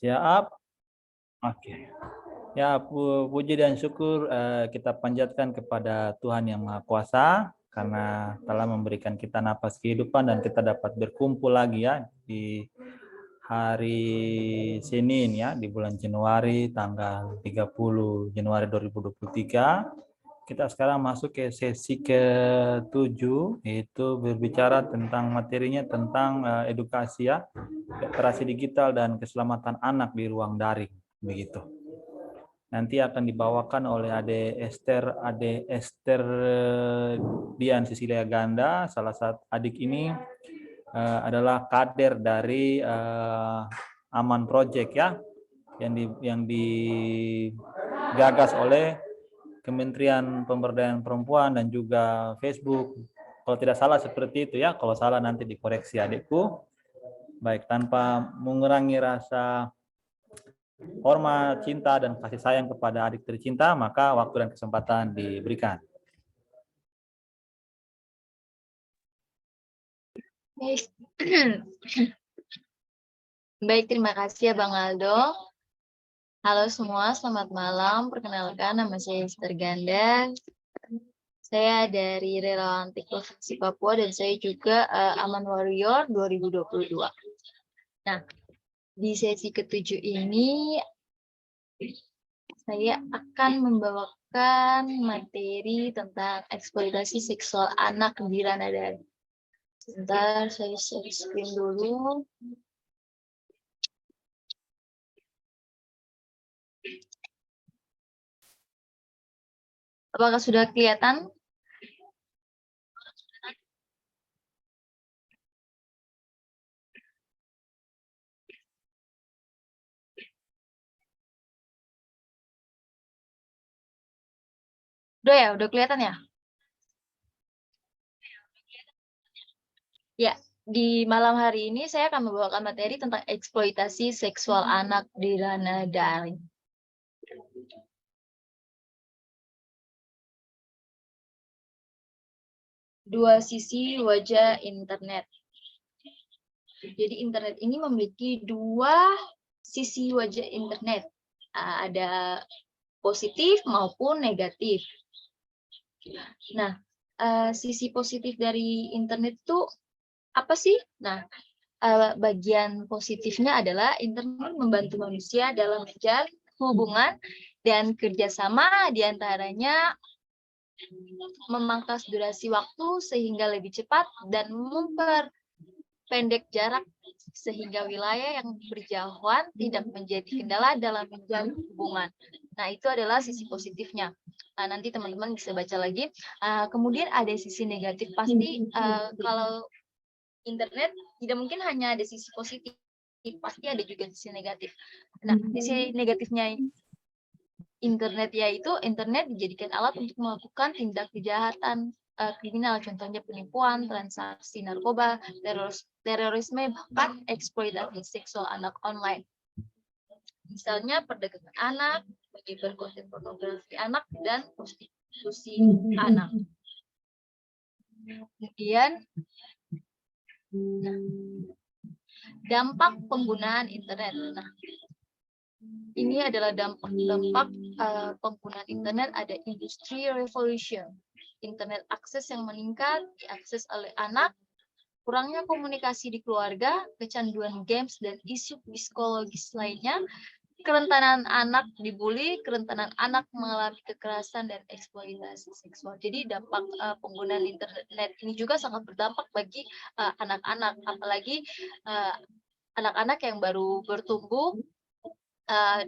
Siap? Oke. Ya, puji dan syukur kita panjatkan kepada Tuhan Yang Maha Kuasa karena telah memberikan kita napas kehidupan dan kita dapat berkumpul lagi ya di hari Senin ya di bulan Januari tanggal 30 Januari 2023. Kita sekarang masuk ke sesi ke-7 yaitu berbicara tentang materinya tentang edukasi ya, literasi digital dan keselamatan anak di ruang daring begitu. Nanti akan dibawakan oleh Ade Esther Dian Cecilia Ganda. Salah satu adik ini adalah kader dari Aman Project ya, yang digagas oleh Kementerian Pemberdayaan Perempuan dan juga Facebook. Kalau tidak salah seperti itu ya. Kalau salah nanti dikoreksi adikku. Baik, tanpa mengurangi rasa hormat, cinta, dan kasih sayang kepada adik tercinta, maka waktu dan kesempatan diberikan. Baik, terima kasih ya Bang Aldo. Halo semua, selamat malam. Perkenalkan, nama saya Esther Ganda. Saya dari Relawan TIK Provinsi Papua dan saya juga Aman Warrior 2022. Nah, di sesi ke-7 ini saya akan membawakan materi tentang eksploitasi seksual anak di ranah daring. Sebentar, saya share screen dulu. Apakah sudah kelihatan? Udah ya, udah kelihatan ya? Ya, di malam hari ini saya akan membawakan materi tentang eksploitasi seksual anak di ranah daring. Dua sisi wajah internet. Jadi internet ini memiliki dua sisi wajah internet. Ada positif maupun negatif. Nah, sisi positif dari internet itu apa sih? Nah, bagian positifnya adalah internet membantu manusia dalam menjalin hubungan dan kerjasama, diantaranya memangkas durasi waktu sehingga lebih cepat dan memperpendek jarak sehingga wilayah yang berjauhan tidak menjadi kendala dalam menjalin hubungan. Nah, itu adalah sisi positifnya. Nanti teman-teman bisa baca lagi. Kemudian ada sisi negatif. Pasti kalau internet tidak mungkin hanya ada sisi positif, pasti ada juga sisi negatif. Nah, sisi negatifnya internet yaitu internet dijadikan alat untuk melakukan tindak kejahatan kriminal, contohnya penipuan, transaksi narkoba, terorisme, bahkan eksploitasi seksual anak online. Misalnya perdagangan anak, menyebar konten pornografi anak, dan prostitusi anak. Kemudian dampak penggunaan internet. Nah, ini adalah dampak penggunaan internet. Ada industri revolution, internet akses yang meningkat, diakses oleh anak, kurangnya komunikasi di keluarga, kecanduan games dan isu psikologis lainnya, kerentanan anak dibully, kerentanan anak mengalami kekerasan dan eksploitasi seksual. Jadi dampak penggunaan internet ini juga sangat berdampak bagi anak-anak, apalagi anak-anak yang baru bertumbuh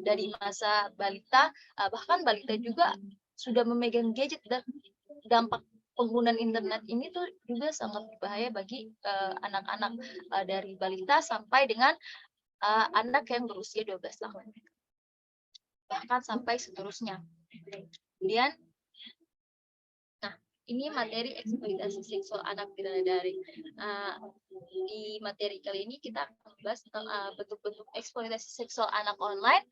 dari masa balita, bahkan balita juga sudah memegang gadget, dan dampak penggunaan internet ini tuh juga sangat berbahaya bagi anak-anak dari balita sampai dengan anak yang berusia 12 tahun. Bahkan sampai seterusnya. Kemudian, nah ini materi eksploitasi seksual anak di ranah daring. Di materi kali ini kita akan membahas tentang bentuk-bentuk eksploitasi seksual anak online,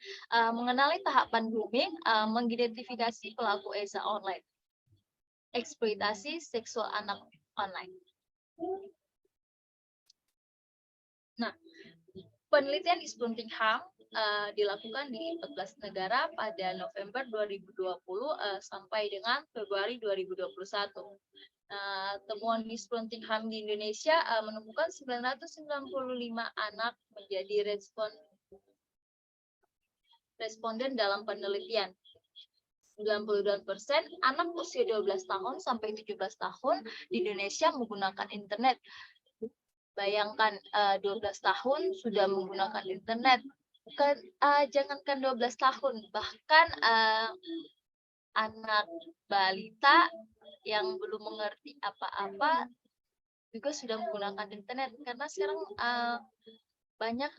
mengenali tahapan grooming, mengidentifikasi pelaku ESA online. Eksploitasi seksual anak online. Nah, Penelitian di Sprontingham dilakukan di 14 negara pada November 2020 sampai dengan Februari 2021. Temuan di Sprontingham di Indonesia menemukan 995 anak menjadi responden dalam penelitian. 92% anak usia 12 tahun sampai 17 tahun di Indonesia menggunakan internet. Bayangkan 12 tahun sudah menggunakan internet. Bukan jangankan 12 tahun, bahkan anak balita yang belum mengerti apa-apa juga sudah menggunakan internet, karena sekarang banyak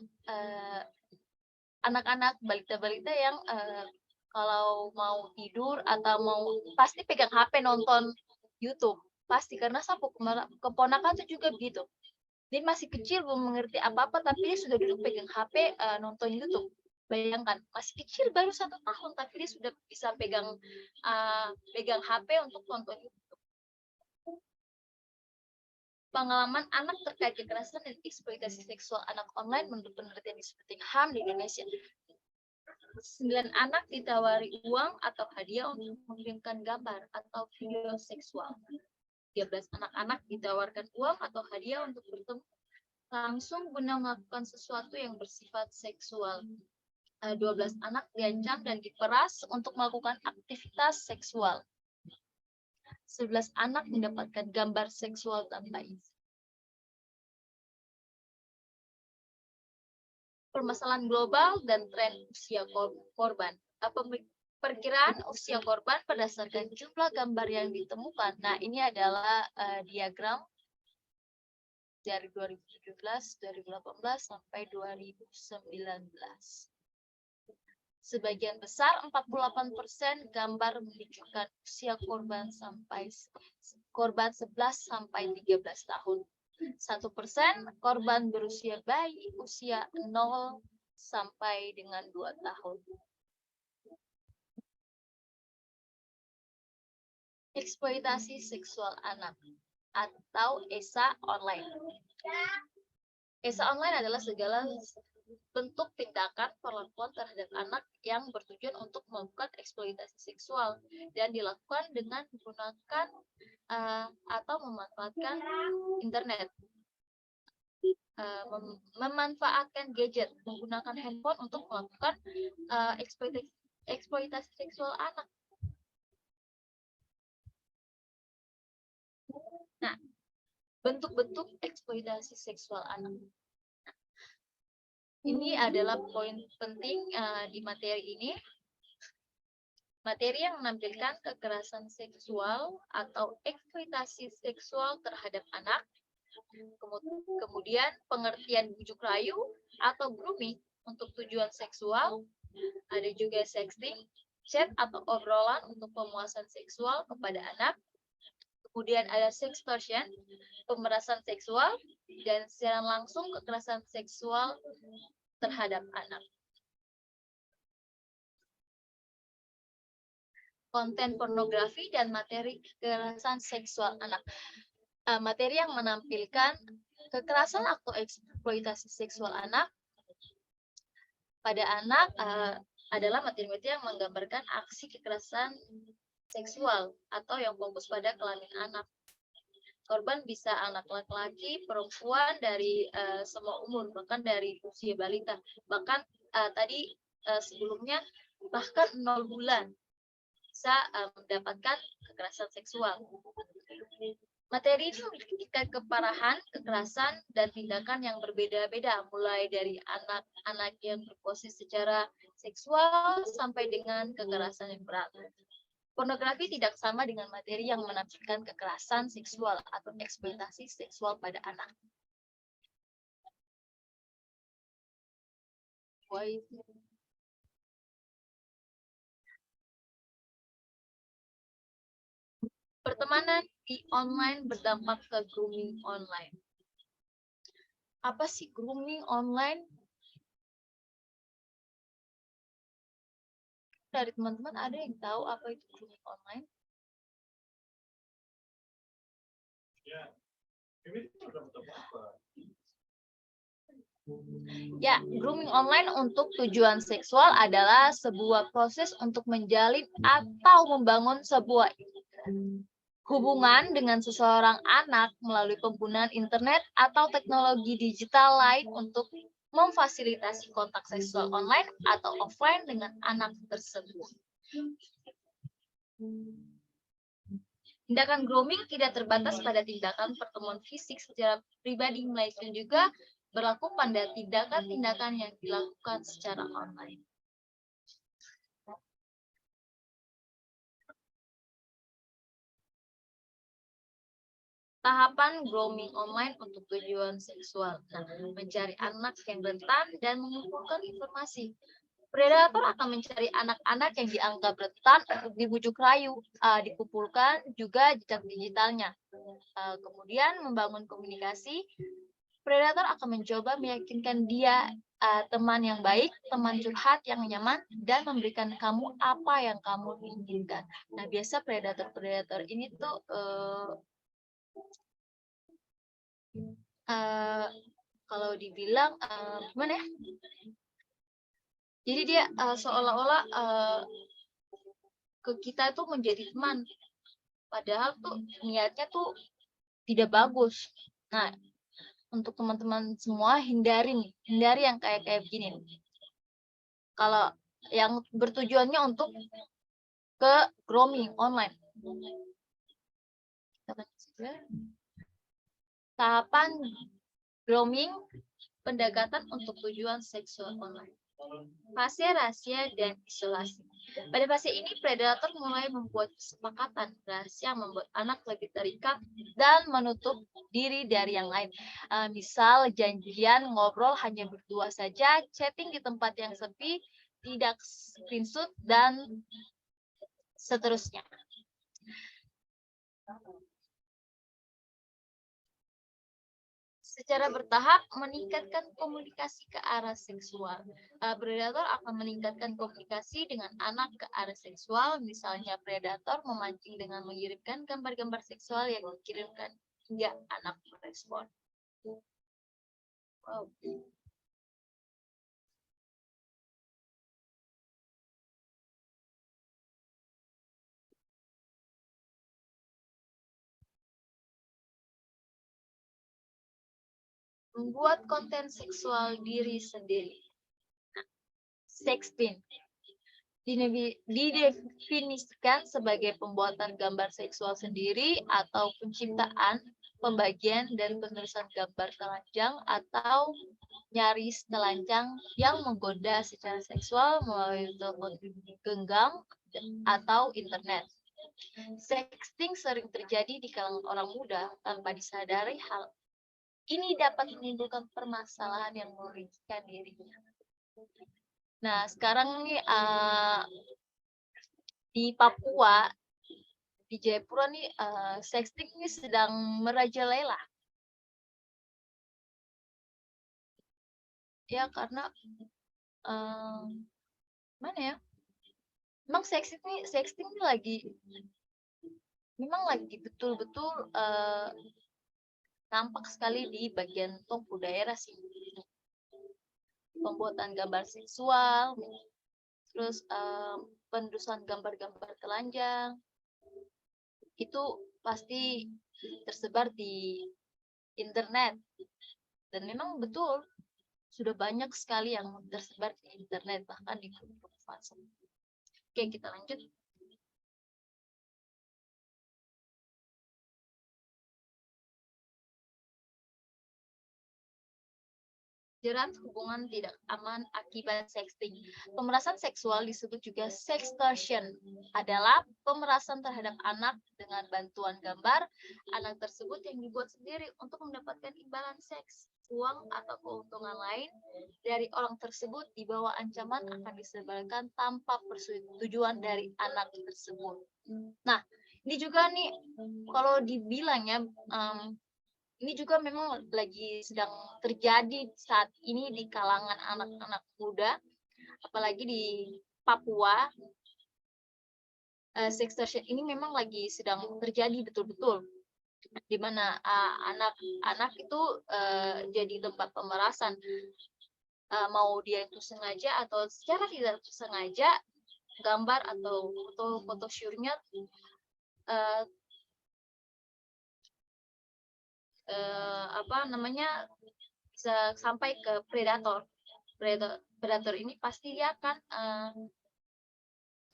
anak-anak balita-balita yang kalau mau tidur atau mau pasti pegang HP nonton YouTube, pasti, karena sapu keponakan itu juga begitu. Dia masih kecil belum mengerti apa-apa tapi dia sudah duduk pegang HP nonton YouTube. Bayangkan, masih kecil baru 1 tahun tapi dia sudah bisa pegang HP untuk nonton YouTube. Pengalaman anak terkait kekerasan dan eksploitasi seksual anak online menurut penelitian di Sprontingham di Indonesia. 9 anak ditawari uang atau hadiah untuk mengirimkan gambar atau video seksual. 13 anak-anak ditawarkan uang atau hadiah untuk bertemu langsung guna melakukan sesuatu yang bersifat seksual. 12 anak diancam dan diperas untuk melakukan aktivitas seksual. 11 anak mendapatkan gambar seksual tanpa izin. Permasalahan global dan tren usia korban. Perkiraan usia korban berdasarkan jumlah gambar yang ditemukan. Nah, ini adalah diagram dari 2017, 2018 sampai 2019. Sebagian besar 48% gambar menunjukkan usia korban 11 sampai 13 tahun. 1% korban berusia bayi usia 0 sampai dengan 2 tahun. Eksploitasi seksual anak atau ESA online. ESA online adalah segala bentuk tindakan perlakuan terhadap anak yang bertujuan untuk melakukan eksploitasi seksual dan dilakukan dengan menggunakan atau memanfaatkan internet. Memanfaatkan gadget, menggunakan handphone untuk melakukan eksploitasi seksual anak. Nah, bentuk-bentuk eksploitasi seksual anak. Ini adalah poin penting di materi ini. Materi yang menampilkan kekerasan seksual atau eksploitasi seksual terhadap anak. Kemudian pengertian bujuk rayu atau grooming untuk tujuan seksual. Ada juga sexting, chat atau obrolan untuk pemuasan seksual kepada anak. Kemudian ada sextortion, pemerasan seksual, dan secara langsung kekerasan seksual terhadap anak. Konten pornografi dan materi kekerasan seksual anak. Materi yang menampilkan kekerasan atau eksploitasi seksual anak pada anak adalah materi-materi yang menggambarkan aksi kekerasan seksual atau yang fokus pada kelamin anak. Korban bisa anak laki-laki, perempuan, dari semua umur, bahkan dari usia balita. Bahkan tadi sebelumnya bahkan 0 bulan bisa mendapatkan kekerasan seksual. Materi ini memiliki tingkat keparahan, kekerasan, dan tindakan yang berbeda-beda, mulai dari anak-anak yang berposisi secara seksual sampai dengan kekerasan yang berat. Pornografi tidak sama dengan materi yang menampilkan kekerasan seksual atau eksploitasi seksual pada anak. Pertemanan di online berdampak ke grooming online. Apa sih grooming online? Dari teman-teman ada yang tahu apa itu grooming online? Ya, ini udah apa? Ya, grooming online untuk tujuan seksual adalah sebuah proses untuk menjalin atau membangun sebuah hubungan dengan seseorang anak melalui penggunaan internet atau teknologi digital lain untuk memfasilitasi kontak seksual online atau offline dengan anak tersebut. Tindakan grooming tidak terbatas pada tindakan pertemuan fisik secara pribadi, melainkan juga berlaku pada tindakan-tindakan yang dilakukan secara online. Tahapan grooming online untuk tujuan seksual. Nah, mencari anak yang rentan dan mengumpulkan informasi. Predator akan mencari anak-anak yang dianggap rentan untuk dibujuk rayu, dikumpulkan juga jejak digitalnya. Kemudian membangun komunikasi, predator akan mencoba meyakinkan dia teman yang baik, teman curhat yang nyaman, dan memberikan kamu apa yang kamu inginkan. Nah, biasa predator-predator ini tuh kalau dibilang gimana ya? Jadi dia seolah-olah ke kita tuh menjadi teman, padahal tuh niatnya tuh tidak bagus. Nah, untuk teman-teman semua hindari yang kayak begini. Kalau yang bertujuannya untuk ke grooming online. Tahapan grooming pendekatan untuk tujuan seksual online. Fase rahasia dan isolasi. Pada fase ini, predator mulai membuat kesepakatan rahasia membuat anak lebih terikat dan menutup diri dari yang lain. Misal janjian ngobrol hanya berdua saja, chatting di tempat yang sepi, tidak screenshot, dan seterusnya. Secara bertahap meningkatkan komunikasi ke arah seksual. Predator akan meningkatkan komunikasi dengan anak ke arah seksual, misalnya predator memancing dengan mengirimkan gambar-gambar seksual yang dikirimkan hingga anak merespon. Wow. Membuat konten seksual diri sendiri. Sexting didefinisikan sebagai pembuatan gambar seksual sendiri atau penciptaan, pembagian, dan penulisan gambar telanjang atau nyaris telanjang yang menggoda secara seksual melalui telepon genggam atau internet. Sexting sering terjadi di kalangan orang muda tanpa disadari hal ini dapat menimbulkan permasalahan yang merugikan dirinya. Nah, sekarang nih di Papua, di Jayapura nih, sexting ini sedang merajalela. Ya, karena mana ya? Memang sexting ini memang lagi betul-betul nampak sekali di bagian Tongku daerah sih. Pembuatan gambar seksual, terus penulisan gambar-gambar telanjang, itu pasti tersebar di internet. Dan memang betul, sudah banyak sekali yang tersebar di internet, bahkan di grup WhatsApp. Oke, kita lanjut. Jerat hubungan tidak aman akibat sexting. Pemerasan seksual disebut juga sextortion. Adalah pemerasan terhadap anak dengan bantuan gambar anak tersebut yang dibuat sendiri untuk mendapatkan imbalan seks, uang, atau keuntungan lain dari orang tersebut di bawah ancaman akan disebarkan tanpa persetujuan dari anak tersebut. Nah, ini juga nih kalau dibilangnya ini juga memang lagi sedang terjadi saat ini di kalangan anak-anak muda, apalagi di Papua. Sextortion ini memang lagi sedang terjadi betul-betul. di mana anak-anak itu jadi tempat pemerasan. Mau dia itu sengaja atau secara tidak sengaja, gambar atau foto syurnya bisa sampai ke predator. Predator ini pasti dia akan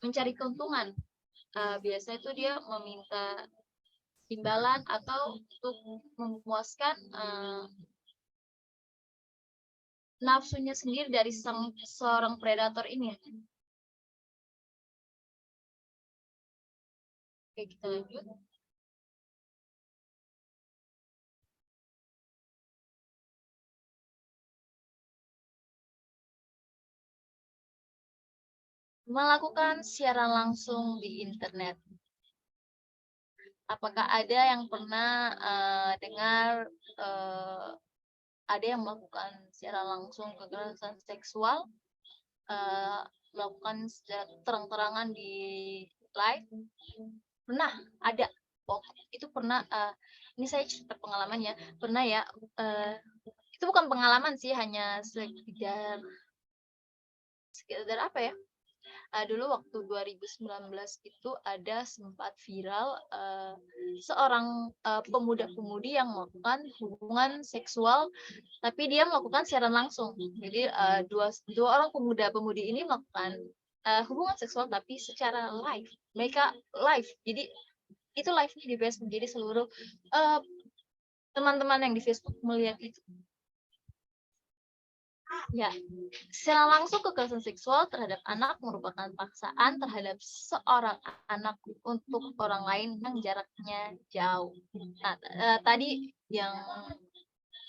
mencari keuntungan. Biasanya itu dia meminta imbalan atau untuk memuaskan nafsunya sendiri dari seorang predator ini. Oke, kita lanjut. Melakukan siaran langsung di internet. Apakah ada yang pernah dengar ada yang melakukan secara langsung kekerasan seksual, melakukan secara terang-terangan di live? Pernah, ada. Oh, itu pernah. Ini saya cerita pengalamannya. Pernah ya. Itu bukan pengalaman sih, hanya sekedar apa ya? Dulu waktu 2019 itu ada sempat viral seorang pemuda-pemudi yang melakukan hubungan seksual, tapi dia melakukan siaran langsung. Jadi dua orang pemuda-pemudi ini melakukan hubungan seksual tapi secara live. Mereka live. Jadi itu live-nya di Facebook. Jadi seluruh teman-teman yang di Facebook melihat itu. Ya, secara langsung kekerasan seksual terhadap anak merupakan paksaan terhadap seorang anak untuk orang lain yang jaraknya jauh. Nah, tadi yang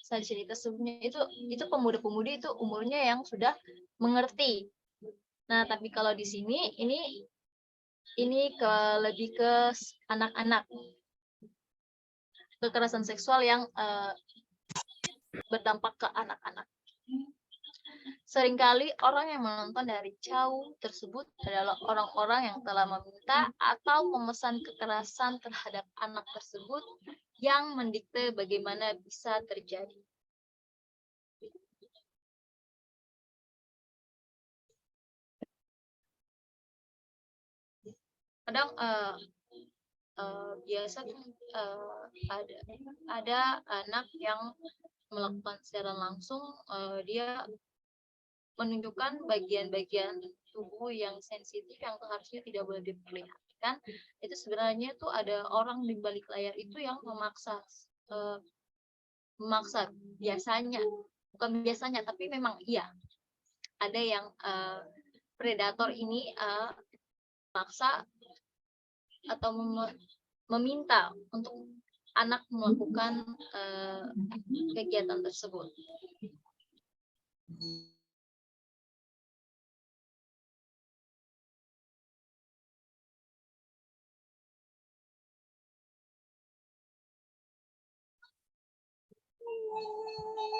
saya cerita sebelumnya itu pemuda-pemudi itu umurnya yang sudah mengerti. Nah, tapi kalau di sini ini lebih ke anak-anak. Kekerasan seksual yang berdampak ke anak-anak. Seringkali orang yang menonton dari jauh tersebut adalah orang-orang yang telah meminta atau memesan kekerasan terhadap anak tersebut yang mendikte bagaimana bisa terjadi. Kadang biasa ada anak yang melakukan secara langsung, dia menunjukkan bagian-bagian tubuh yang sensitif yang seharusnya tidak boleh diperlihatkan. Itu sebenarnya tuh ada orang di balik layar itu yang memaksa biasanya, bukan biasanya tapi memang iya ada yang predator ini memaksa atau meminta untuk anak melakukan kegiatan tersebut.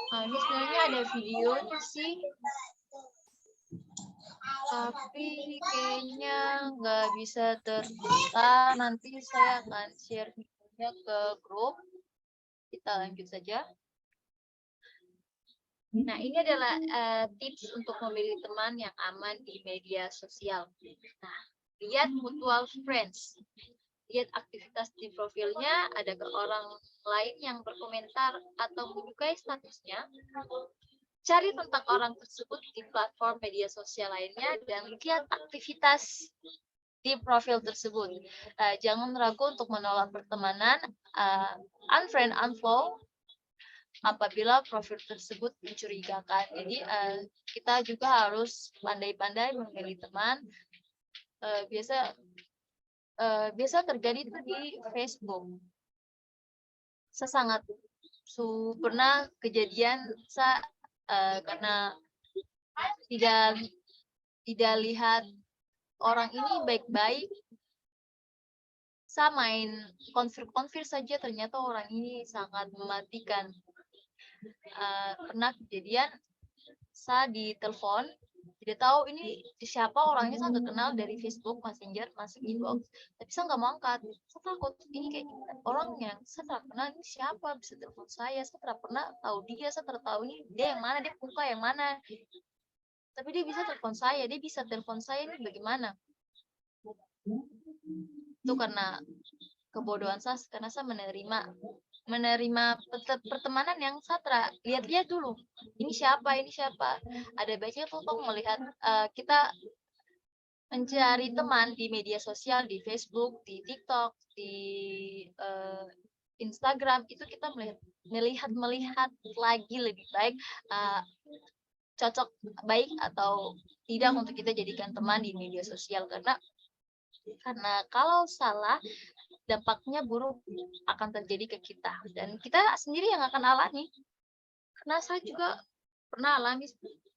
Ini sebenarnya ada videonya sih, tapi kayaknya nggak bisa terbuka. Nanti saya akan share videonya ke grup. Kita lanjut saja. Nah, ini adalah tips untuk memilih teman yang aman di media sosial. Nah, lihat mutual friends. Lihat aktivitas di profilnya, adakah orang lain yang berkomentar atau menyukai statusnya. Cari tentang orang tersebut di platform media sosial lainnya dan lihat aktivitas di profil tersebut. Jangan ragu untuk menolak pertemanan, unfriend, unfollow apabila profil tersebut mencurigakan. Jadi kita juga harus pandai-pandai memilih teman. Biasa terjadi itu di Facebook. Saya sangat pernah kejadian karena tidak lihat orang ini baik-baik, saya main konfir saja, ternyata orang ini sangat mematikan. Pernah kejadian saya ditelepon Dia tahu ini siapa orangnya, saya nggak kenal dari Facebook Messenger, masuk inbox, tapi saya nggak mau angkat. Saya takut ini kayak orang yang saya tidak kenal ini siapa bisa telepon saya tidak pernah tahu dia, saya tidak tahu ini dia yang mana, dia muka yang mana. Tapi dia bisa telepon saya, ini bagaimana? Itu karena kebodohan saya, karena saya menerima pertemanan yang saya lihat dulu. Ini siapa? Ada baiknya tuh melihat kita mencari teman di media sosial, di Facebook, di TikTok, di Instagram, itu kita melihat lagi lebih baik cocok baik atau tidak untuk kita jadikan teman di media sosial, karena kalau salah dampaknya buruk akan terjadi ke kita dan kita sendiri yang akan alami. Karena saya juga pernah alami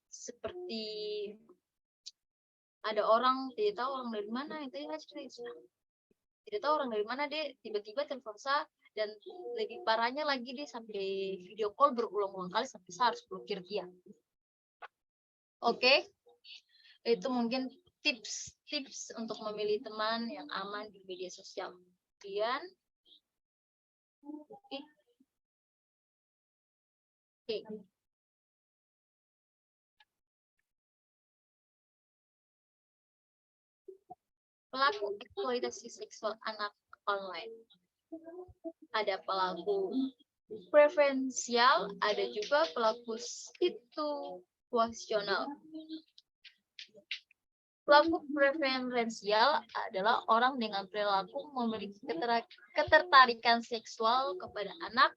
seperti ada orang tidak tahu orang dari mana, tidak tahu orang dari mana, dia tiba-tiba telepon saya, dan lebih parahnya lagi dia sampai video call berulang-ulang kali sampai saya harus blokir dia. Oke, itu mungkin tips untuk memilih teman yang aman di media sosial. Kemudian, pelaku eksploitasi seksual anak online. Ada pelaku preferensial, ada juga pelaku situasional. Pelaku preferensial adalah orang dengan perilaku memiliki ketertarikan seksual kepada anak,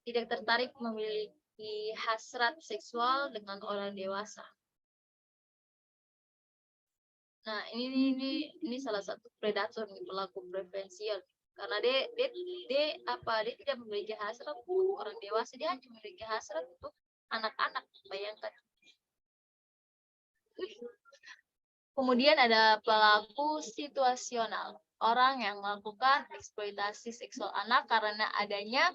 tidak tertarik memiliki hasrat seksual dengan orang dewasa. Nah, ini salah satu predator nih, pelaku preferensial. Karena dia tidak memiliki hasrat untuk orang dewasa, dia hanya memiliki hasrat untuk anak-anak. Bayangkan. Kemudian ada pelaku situasional, orang yang melakukan eksploitasi seksual anak karena adanya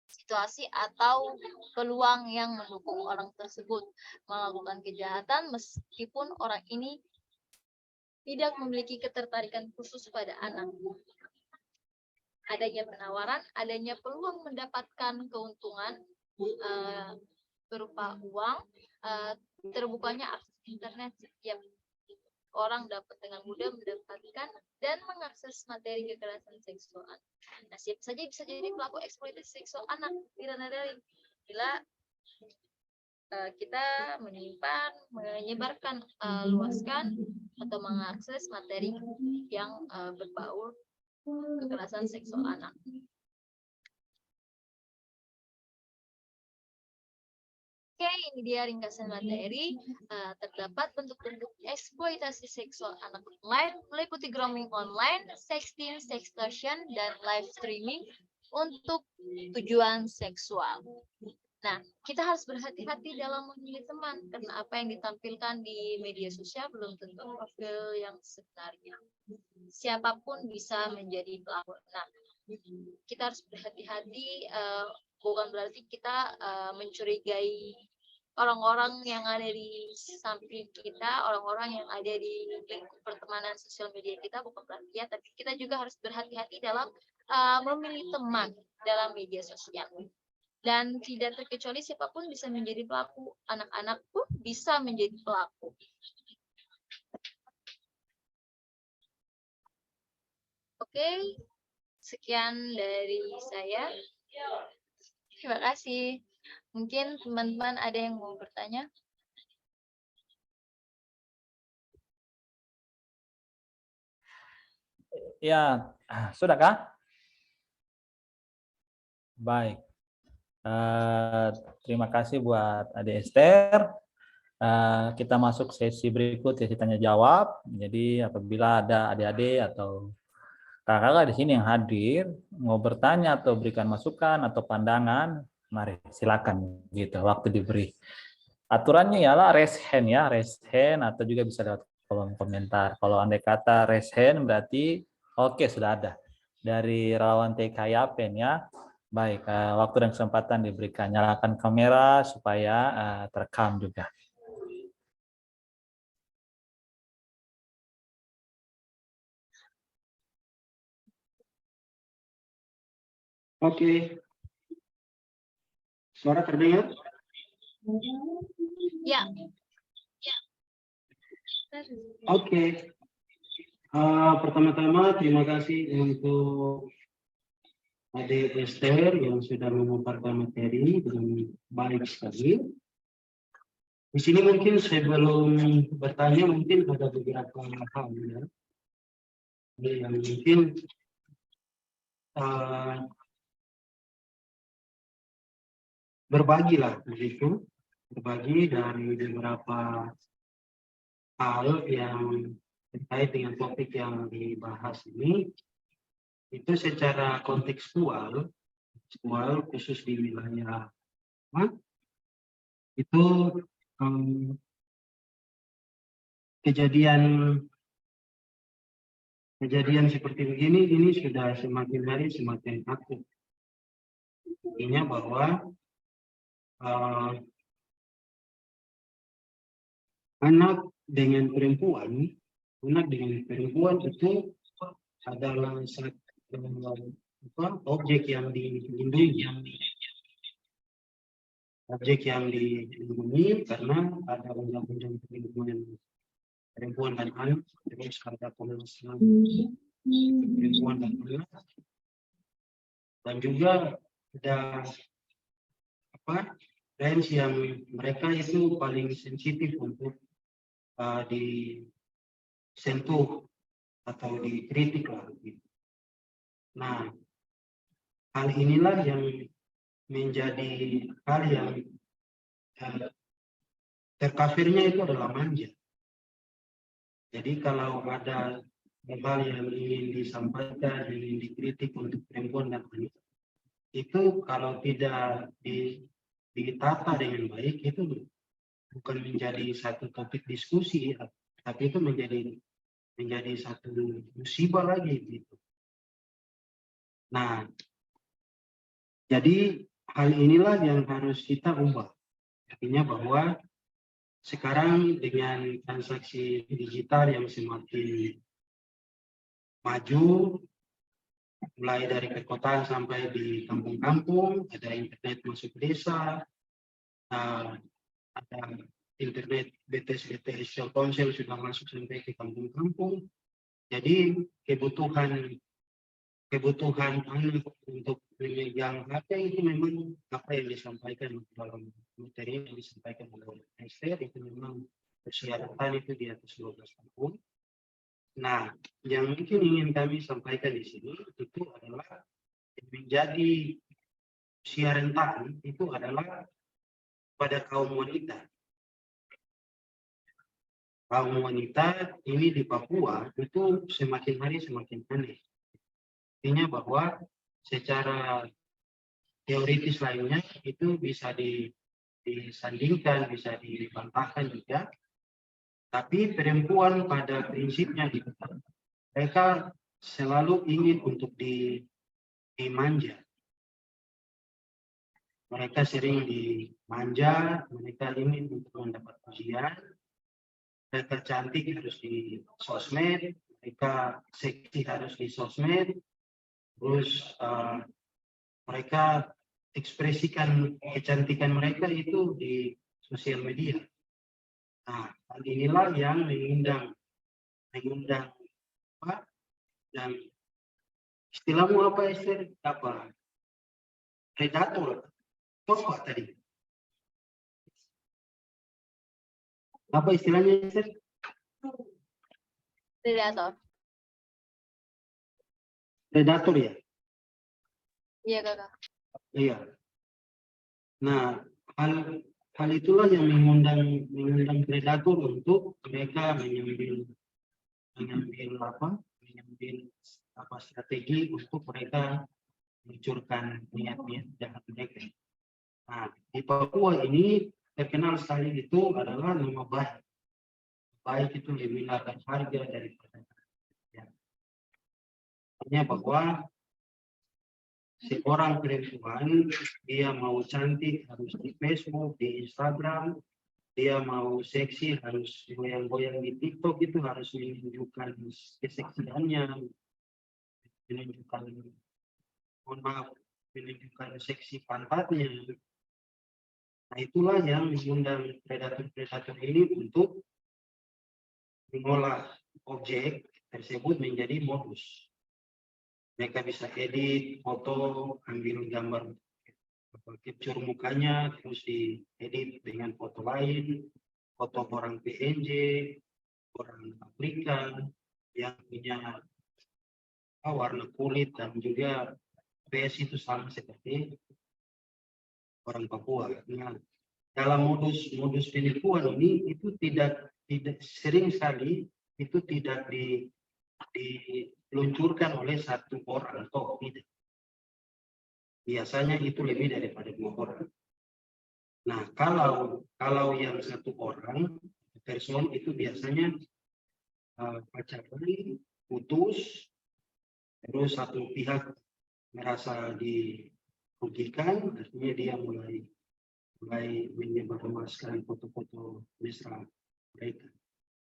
situasi atau peluang yang mendukung orang tersebut melakukan kejahatan meskipun orang ini tidak memiliki ketertarikan khusus pada anak. Adanya penawaran, adanya peluang mendapatkan keuntungan berupa uang, terbukanya akses internet setiap orang dapat dengan mudah mendapatkan dan mengakses materi kekerasan seksual. Nah, siapa saja bisa jadi pelaku eksploitasi seksual anak, bila kita menyimpan, menyebarkan, luaskan atau mengakses materi yang berbau kekerasan seksual anak. Oke, ini dia ringkasan materi. Terdapat bentuk-bentuk eksploitasi seksual anak online, meliputi grooming online, sexting, sextortion, dan live streaming untuk tujuan seksual. Nah, kita harus berhati-hati dalam memilih teman, karena apa yang ditampilkan di media sosial belum tentu profil yang sebenarnya. Siapapun bisa menjadi pelaku. Nah, kita harus berhati-hati, bukan berarti kita mencurigai orang-orang yang ada di samping kita, orang-orang yang ada di lingkup pertemanan sosial media kita, bukan berarti ya, tapi kita juga harus berhati-hati dalam memilih teman dalam media sosial. Dan tidak terkecuali siapapun bisa menjadi pelaku, anak-anak pun bisa menjadi pelaku. Oke, sekian dari saya. Terima kasih. Mungkin teman-teman ada yang mau bertanya? Ya, sudahkah? Baik. Terima kasih buat Adik Esther. Kita masuk sesi berikut, sesi tanya jawab. Jadi apabila ada adik-adik atau kakak-kakak di sini yang hadir mau bertanya atau berikan masukan atau pandangan, mari silakan gitu, waktu diberi. Aturannya ialah raise hand atau juga bisa lewat kolom komentar. Kalau andai kata raise hand berarti oke, sudah ada dari relawan TK Yapen ya. Baik, waktu dan kesempatan diberikan. Nyalakan kamera supaya terekam juga. Oke. Suara terdengar? Ya. Oke. Pertama-tama terima kasih untuk Adik Esther yang sudah memaparkan materi dengan baik sekali. Di sini mungkin sebelum bertanya mungkin ada beberapa hal ya, yang mungkin berbagilah begitu, berbagi dari beberapa hal yang terkait dengan topik yang dibahas ini, itu secara kontekstual khusus di wilayah itu kejadian seperti begini ini sudah semakin hari semakin akut. Artinya bahwa anak dengan perempuan itu adalah satu objek yang dilindungi karena ada undang-undang perlindungan perempuan dan anak, terus ada Komnas HAM perempuan dan anak, dan juga ada range yang mereka itu paling sensitif untuk disentuh atau dikritik lah gitu. Nah, hal inilah yang menjadi hal yang terkafirnya itu adalah manja. Jadi kalau ada hal yang ingin disampaikan, ingin dikritik untuk perempuan dan anak, itu kalau tidak ditata dengan baik, itu bukan menjadi satu topik diskusi, tapi itu menjadi satu musibah lagi gitu. Nah, jadi hal inilah yang harus kita ubah. Artinya bahwa sekarang dengan transaksi digital yang semakin maju, mulai dari perkotaan sampai di kampung-kampung, ada internet masuk desa, ada internet BTS Telkomsel sudah masuk sampai ke kampung-kampung. Jadi kebutuhan anak untuk memegang HP itu memang apa yang disampaikan dalam materi yang disampaikan oleh Esther itu memang persyaratan itu di atas 12 tahun. Nah, yang mungkin ingin kami sampaikan di sini itu adalah menjadi usia rentan itu adalah pada kaum wanita. Kaum wanita ini di Papua itu semakin hari semakin aneh. Artinya bahwa secara teoritis lainnya itu bisa disandingkan, bisa dibantahkan juga. Tapi perempuan pada prinsipnya gitu, mereka selalu ingin untuk dimanja. Mereka sering dimanja, mereka ingin untuk mendapat pujian. Mereka cantik harus di sosmed, mereka seksi harus di sosmed. Terus mereka ekspresikan kecantikan mereka itu di sosial media. Nah, hal inilah yang mengundang apa? Dan istilahmu apa, Esther? Apa? Predator. Apa tadi? Apa istilahnya, Esther? Predator. Predator ya? Iya, Kakak. Iya. Nah, hal itulah yang mengundang predator untuk mereka mengambil strategi untuk mereka meluncurkan niat-niat jahat mereka. Nah, di Papua ini terkenal sekali itu adalah nama baik. Baik itu lebih harga daripada ya. Artinya bahwa seorang perempuan dia mau cantik harus di Facebook, di Instagram, dia mau seksi harus goyang-goyang di TikTok, itu harus menunjukkan keseksiannya, menunjukkan, mohon maaf, menunjukkan seksi pantatnya. Nah, itulah yang mengundang predator-predator ini untuk mengolah objek tersebut menjadi modus. Mereka bisa edit foto, ambil gambar, capture mukanya, terus diedit dengan foto lain, foto orang PNG, orang Afrika yang punya warna kulit dan juga face itu sama seperti orang Papua. Nah, dalam modus penipuan ini itu tidak sering sekali itu tidak diluncurkan oleh satu orang atau tidak. Biasanya itu lebih daripada 2 orang. Nah, kalau yang satu orang person itu biasanya pacaran, putus, terus satu pihak merasa dirugikan, artinya dia mulai menyebarluaskan foto-foto mesra mereka.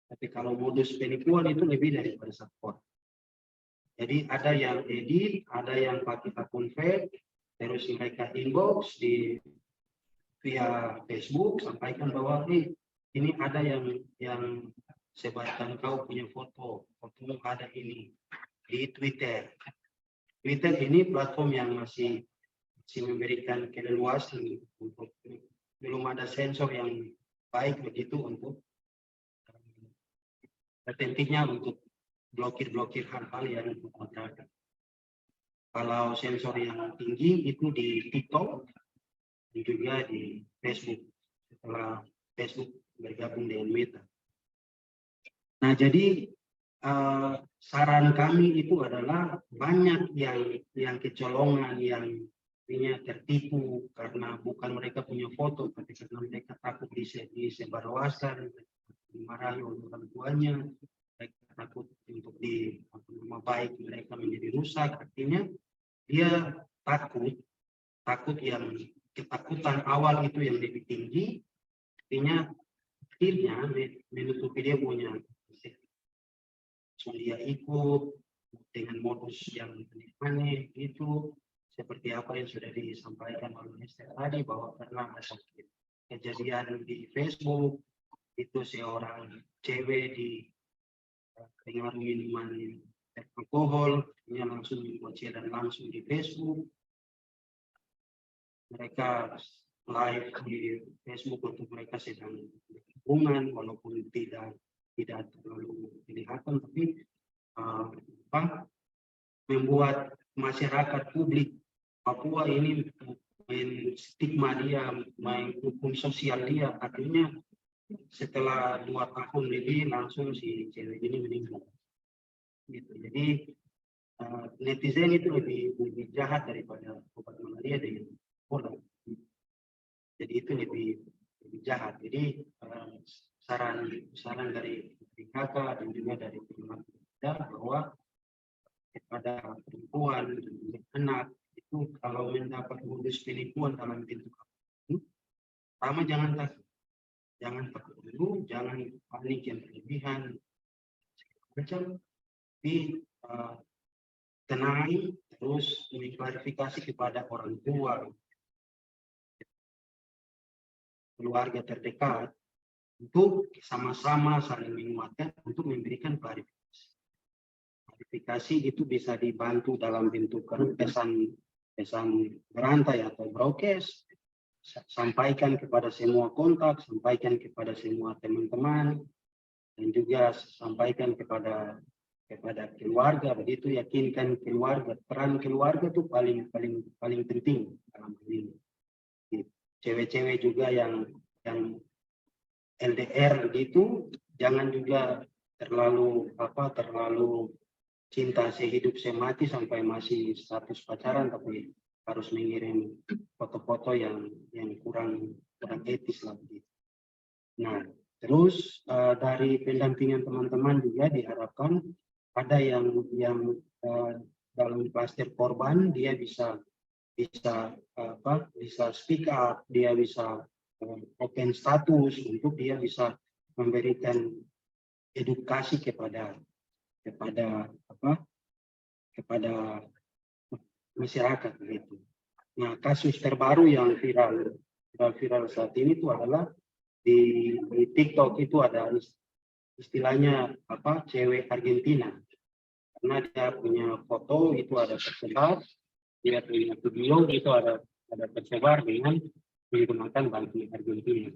Tapi kalau modus penipuan itu lebih daripada 1 orang. Jadi ada yang edit, ada yang pakai akun fake, terus mereka inbox via Facebook, sampaikan bahwa ini ada yang sebarkan kau punya foto ada ini di Twitter. Twitter ini platform yang masih memberikan keleluasan untuk belum ada sensor yang baik begitu untuk tertentunya untuk blokir hal-hal yang masyarakat. Kalau sensor yang tinggi itu di TikTok dan juga di Facebook setelah Facebook bergabung dengan Meta. Nah, jadi saran kami itu adalah banyak yang kecolongan, yang tertipu karena bukan mereka punya foto, tapi karena mereka takut disebarluaskan, dimarahi oleh orang tuanya, mereka takut untuk nama baik mereka menjadi rusak. Artinya dia takut yang ketakutan awal itu yang lebih tinggi, artinya akhirnya menutupi dia punya. So, dia ikut dengan modus yang aneh itu seperti apa yang sudah disampaikan oleh Esther tadi, bahwa pernah ada kejadian di Facebook itu seorang cewek dengan minuman alkohol, dia langsung dan langsung di Facebook. Mereka live di Facebook untuk mereka sedang berhubungan, walaupun tidak terlalu kelihatan, tapi membuat masyarakat publik Papua ini main stigma dia, main hukum sosial dia. Akhirnya setelah 2 tahun lebih langsung si cewek ini meninggal. Gitu. Jadi netizen itu lebih jahat daripada obat malaria dengan bola. Jadi itu lebih jahat. Jadi saran dari kakak dan juga dari teman bahwa kepada perempuan dan anak itu kalau mendapat modus penipuan dalam bentuk itu, pertama jangan takut dulu, jangan panik yang berlebihan macam, tapi tenang, terus mengklarifikasi kepada orang tua, keluarga terdekat, untuk sama-sama saling menguatkan untuk memberikan klarifikasi. Klarifikasi itu bisa dibantu dalam bentuk pesan berantai atau broadcast, sampaikan kepada semua kontak, sampaikan kepada semua teman-teman, dan juga sampaikan kepada keluarga. Begitu, yakinkan keluarga. Peran keluarga itu paling penting dalam hal ini. Cewek-cewek juga yang LDR begitu, jangan juga terlalu cinta sehidup semati sampai masih status pacaran, tapi harus mengirim foto-foto yang kurang etis lah begitu. Nah, terus dari pendampingan teman-teman juga diharapkan ada yang dalam klaster korban dia bisa speak up, dia bisa open status untuk dia bisa memberikan edukasi kepada masyarakat begitu. Nah, kasus terbaru yang viral saat ini itu adalah di TikTok itu ada istilahnya apa, cewek Argentina, karena dia punya foto itu ada tersebar, dia punya video itu ada tersebar dengan menggunakan baju Argentina.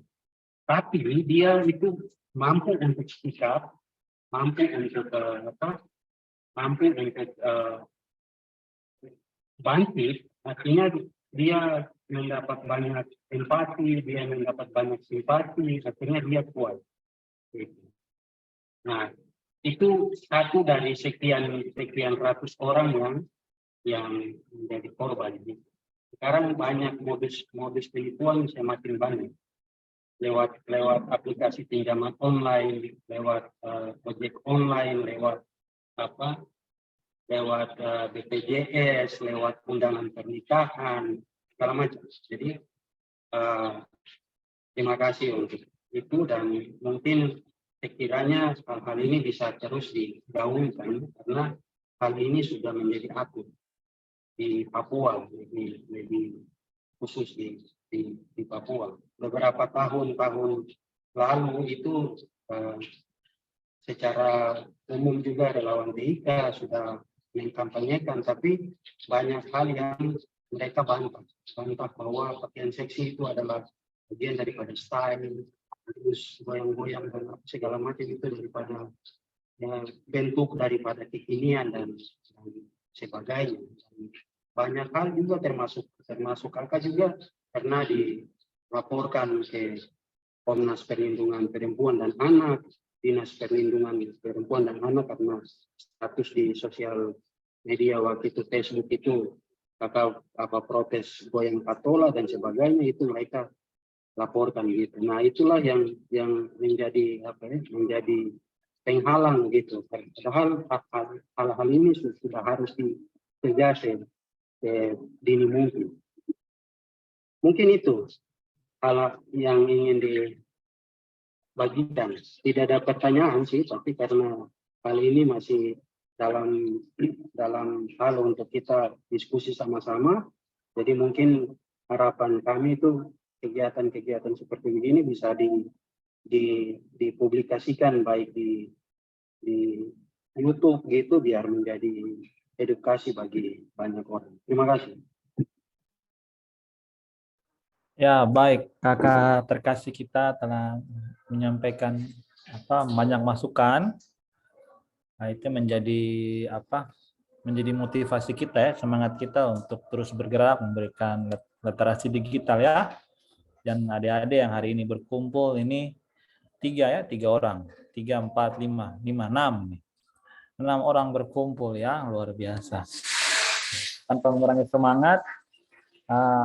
Tapi dia itu mampu untuk sikap, mampu untuk mampu untuk bangkit, artinya dia mendapat banyak empati, dia mendapat banyak simpati, akhirnya dia kuat. Gitu. Nah, itu satu dari sekian ratus orang yang menjadi korban. Sekarang banyak modus penipuan semakin banyak lewat aplikasi pinjaman online, lewat ojek online, lewat apa, lewat BPJS, lewat undangan pernikahan, segala macam. Jadi terima kasih untuk itu, dan mungkin sekiranya hal ini bisa terus digaungkan karena hal ini sudah menjadi akut di Papua, lebih khusus di Papua. Beberapa tahun lalu itu secara umum juga relawan DIK sudah mengkampanyekan, tapi banyak hal yang mereka bantah bahwa pakaian seksi itu adalah bagian daripada style, terus goyang-goyang dan segala macam itu daripada bentuk daripada kekinian dan sebagainya. Banyak hal juga termasuk angka juga pernah dilaporkan ke Komnas Perlindungan Perempuan dan Anak, Dinas Perlindungan Perempuan dan Anak, karena status di sosial media waktu itu Facebook itu apa protes goyang patola dan sebagainya, itu mereka laporkan gitu. Nah, itulah yang menjadi menjadi penghalang gitu. Padahal hal-hal ini sudah harus ditegaskan dini mungkin. Mungkin itu hal yang ingin dibagikan. Tidak ada pertanyaan sih, tapi karena hal ini masih dalam hal untuk kita diskusi sama-sama, jadi mungkin harapan kami itu kegiatan-kegiatan seperti ini bisa dipublikasikan baik di YouTube gitu, biar menjadi edukasi bagi banyak orang. Terima kasih. Ya, baik, kakak terkasih kita telah menyampaikan banyak masukan. Nah, itu menjadi menjadi motivasi kita ya, semangat kita untuk terus bergerak memberikan literasi digital ya. Dan adik-adik yang hari ini berkumpul ini tiga orang, 3, 4, 5, 6 nih. 6 orang berkumpul ya, luar biasa. Tanpa mengurangi semangat,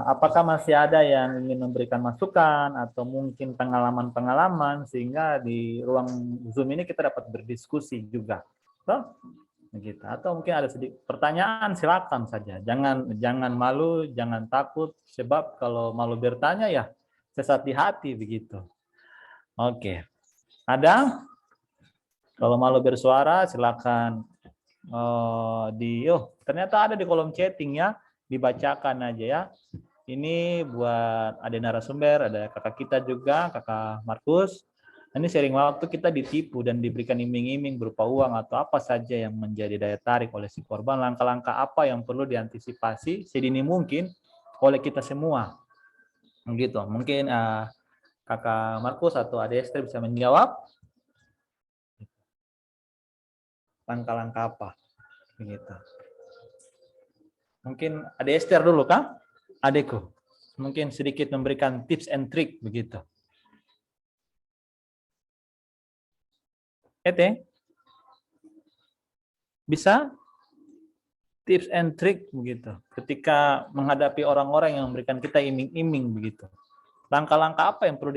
apakah masih ada yang ingin memberikan masukan atau mungkin pengalaman-pengalaman sehingga di ruang Zoom ini kita dapat berdiskusi juga. Begitu. Atau mungkin ada sedikit pertanyaan, silakan saja. Jangan malu, jangan takut, sebab kalau malu bertanya ya sesat di hati begitu. Oke. Ada? Kalau malu bersuara silakan ternyata ada di kolom chatting ya, dibacakan aja ya. Ini buat ada narasumber, ada kakak kita juga, kakak Markus. Ini sharing waktu kita ditipu dan diberikan iming-iming berupa uang atau apa saja yang menjadi daya tarik oleh si korban. Langkah-langkah apa yang perlu diantisipasi sedini mungkin oleh kita semua. Begitu. Mungkin kakak Markus atau Ade Esther bisa menjawab. Langkah-langkah apa? Begitu. Mungkin Ade Esther dulu kan? Adekku. Mungkin sedikit memberikan tips and trick begitu. Bisa tips and trick begitu ketika menghadapi orang-orang yang memberikan kita iming-iming begitu, langkah-langkah apa yang perlu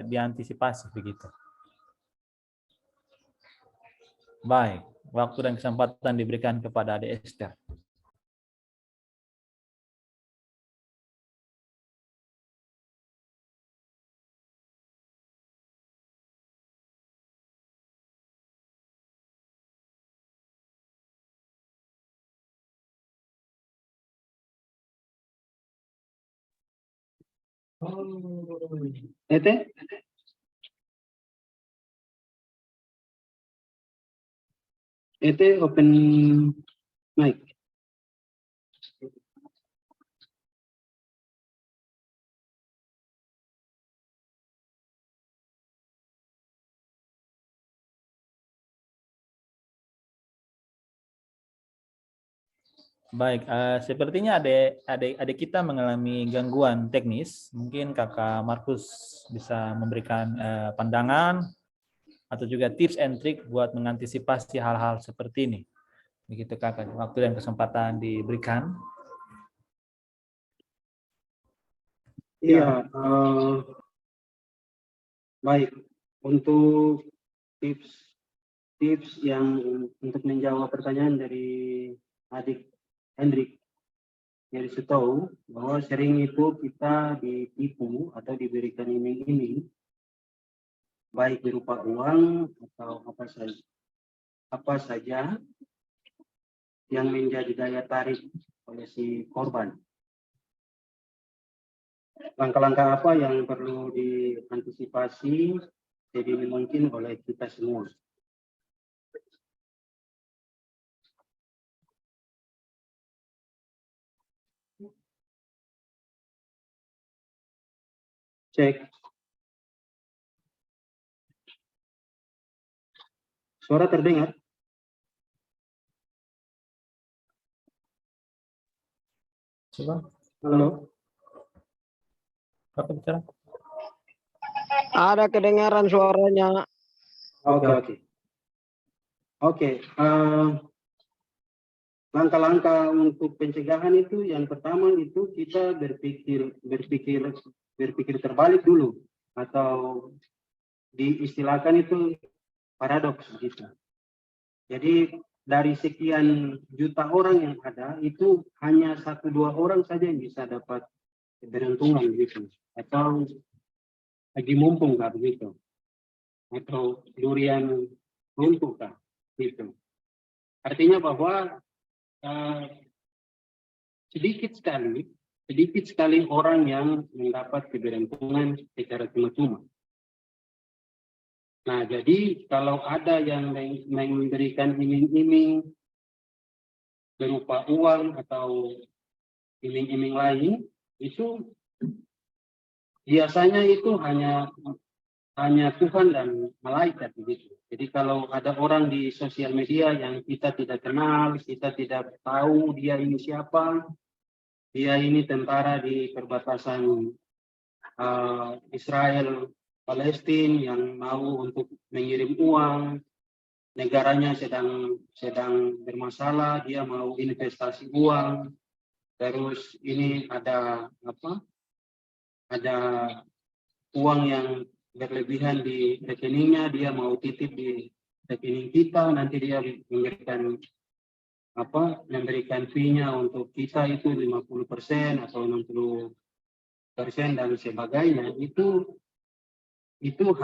diantisipasi begitu. Baik, waktu dan kesempatan diberikan kepada Ade Esther. Ete? Ete open mic. Baik, sepertinya adik kita mengalami gangguan teknis. Mungkin Kakak Markus bisa memberikan pandangan atau juga tips and trick buat mengantisipasi hal-hal seperti ini. Begitu Kakak, waktu dan kesempatan diberikan. Iya, baik. Untuk tips yang untuk menjawab pertanyaan dari adik Hendrik, dari tahu bahwa sering itu kita ditipu atau diberikan iming-iming, baik berupa uang atau apa saja yang menjadi daya tarik oleh si korban. Langkah-langkah apa yang perlu diantisipasi jadi mungkin oleh kita semua. Cek. Suara terdengar? Coba. Halo? Kakak bicara. Ada kedengaran suaranya. Oke. Langkah-langkah untuk pencegahan itu yang pertama itu kita berpikir terbalik dulu, atau diistilahkan itu paradoks gitu. Jadi dari sekian juta orang yang ada itu hanya 1-2 orang saja yang bisa dapat keberuntungan gitu, atau lagi mumpung kah begitu, atau durian runtuh kah gitu. Artinya bahwa sedikit sekali orang yang mendapat keberuntungan secara cuma-cuma. Nah, jadi kalau ada yang memberikan iming-iming berupa uang atau iming-iming lain, itu biasanya itu hanya Tuhan dan malaikat begitu. Jadi kalau ada orang di sosial media yang kita tidak kenal, kita tidak tahu dia ini siapa, dia ini tentara di perbatasan Israel Palestina yang mau untuk mengirim uang, negaranya sedang bermasalah, dia mau investasi uang, terus ini ada uang yang berlebihan di rekeningnya, dia mau titip di rekening kita, nanti dia memberikan fee-nya untuk kita itu 50% atau 60% dan sebagainya. Itu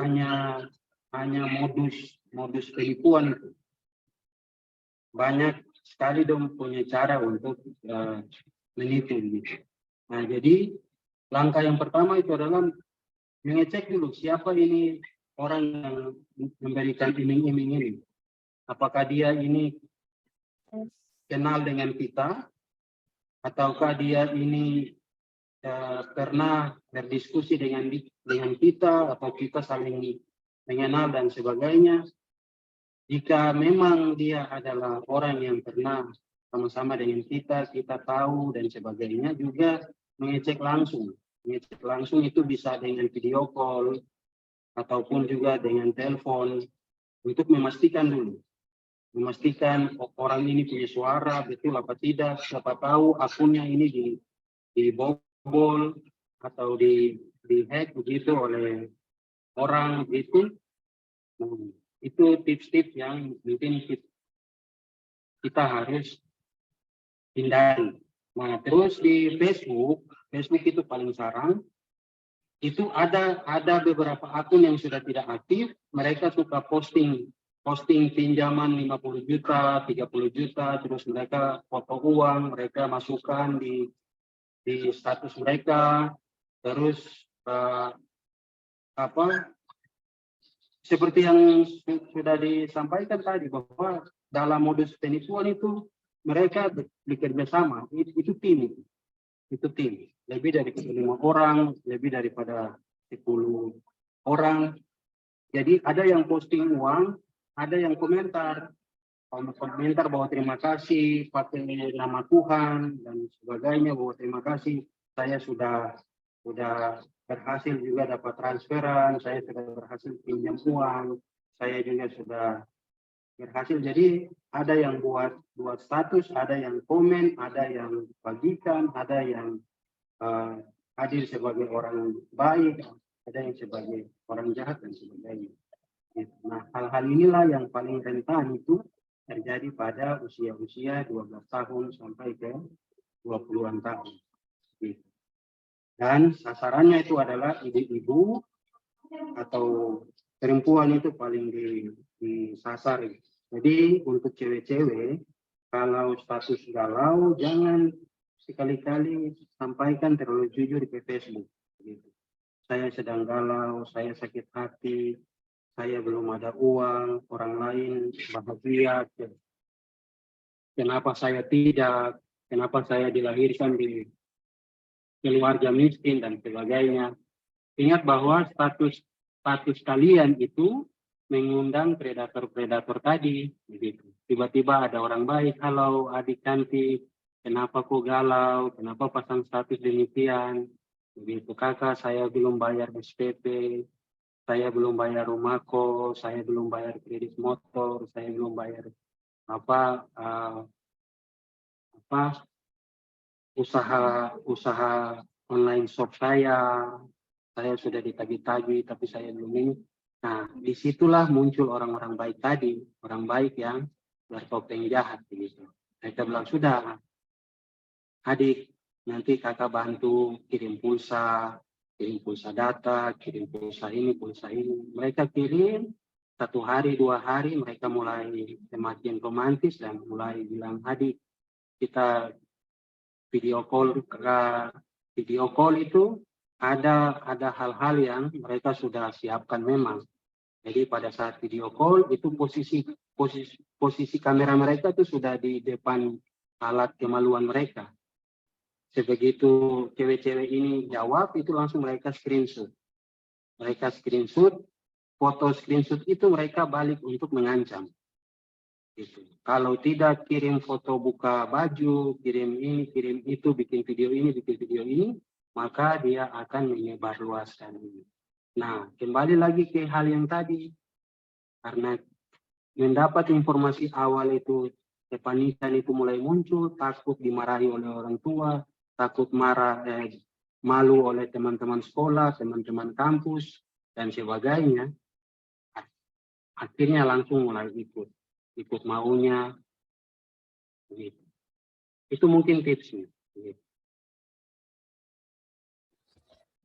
hanya modus penipuan itu. Banyak sekali dong punya cara untuk menipu gitu. Nah, jadi langkah yang pertama itu adalah mengecek dulu siapa ini orang yang memberikan iming-iming ini. Apakah dia ini kenal dengan kita, ataukah dia ini pernah berdiskusi dengan kita, atau kita saling mengenal dan sebagainya. Jika memang dia adalah orang yang pernah sama-sama dengan kita tahu dan sebagainya, juga mengecek langsung. Mengecek langsung itu bisa dengan video call ataupun juga dengan telepon untuk memastikan dulu. Memastikan orang ini punya suara betul apa tidak, siapa tahu akunnya ini dibobol atau di hack begitu oleh orang itu. Itu tips-tips yang mungkin kita harus hindari. Nah, terus di Facebook itu paling sarang. Itu ada beberapa akun yang sudah tidak aktif, mereka suka posting pinjaman 50 juta, 30 juta, terus mereka foto uang, mereka masukkan di status mereka, terus eh, apa seperti yang sudah disampaikan tadi bahwa dalam modus penipuan itu mereka bekerja sama, itu tim, lebih dari 5 orang, lebih daripada 10 orang. Jadi ada yang posting uang, ada yang komentar bahwa terima kasih pakai nama Tuhan dan sebagainya, bahwa terima kasih saya sudah berhasil juga dapat transferan, saya sudah berhasil pinjam uang, saya juga sudah berhasil. Jadi ada yang buat status, ada yang komen, ada yang bagikan, ada yang hadir sebagai orang baik, ada yang sebagai orang jahat dan sebagainya. Nah, hal-hal inilah yang paling rentan itu terjadi pada usia-usia 12 tahun sampai ke 20-an tahun. Dan sasarannya itu adalah ibu-ibu atau perempuan itu paling disasar. Jadi untuk cewek-cewek, kalau status galau, jangan sekali-kali sampaikan terlalu jujur di Facebook. Saya sedang galau, saya sakit hati, saya belum ada uang, orang lain bahagia. Kenapa saya tidak? Kenapa saya dilahirkan di keluarga miskin dan sebagainya? Ingat bahwa status kalian itu mengundang predator-predator tadi. Begitu. Tiba-tiba ada orang baik, halo adik cantik, kenapa kok galau? Kenapa pasang status demikian? Begitu kakak, saya belum bayar SPP, saya belum bayar rumah kos, saya belum bayar kredit motor, saya belum bayar usaha online shop saya sudah ditagih-tagih tapi saya belum ini. Nah, disitulah muncul orang-orang baik tadi, orang baik yang bertopeng jahat begitu. Mereka bilang, sudah adik, nanti kakak bantu kirim pulsa data, kirim pulsa ini. Mereka kirim, 1 hari, 2 hari, mereka mulai semakin romantis dan mulai bilang, adik, kita video call itu ada hal-hal yang mereka sudah siapkan memang. Jadi pada saat video call itu posisi kamera mereka itu sudah di depan alat kemaluan mereka. Sebegitu cewek-cewek ini jawab, itu langsung mereka screenshot. Foto screenshot itu mereka balik untuk mengancam. Gitu. Kalau tidak kirim foto buka baju, kirim ini, kirim itu, bikin video ini, maka dia akan menyebarluaskan ini. Nah, kembali lagi ke hal yang tadi. Karena mendapat informasi awal itu, kepanikan itu mulai muncul, takut dimarahi oleh orang tua, takut malu oleh teman-teman sekolah, teman-teman kampus, dan sebagainya. Akhirnya langsung mulai ikut maunya. Gitu. Itu mungkin tipsnya. Gitu.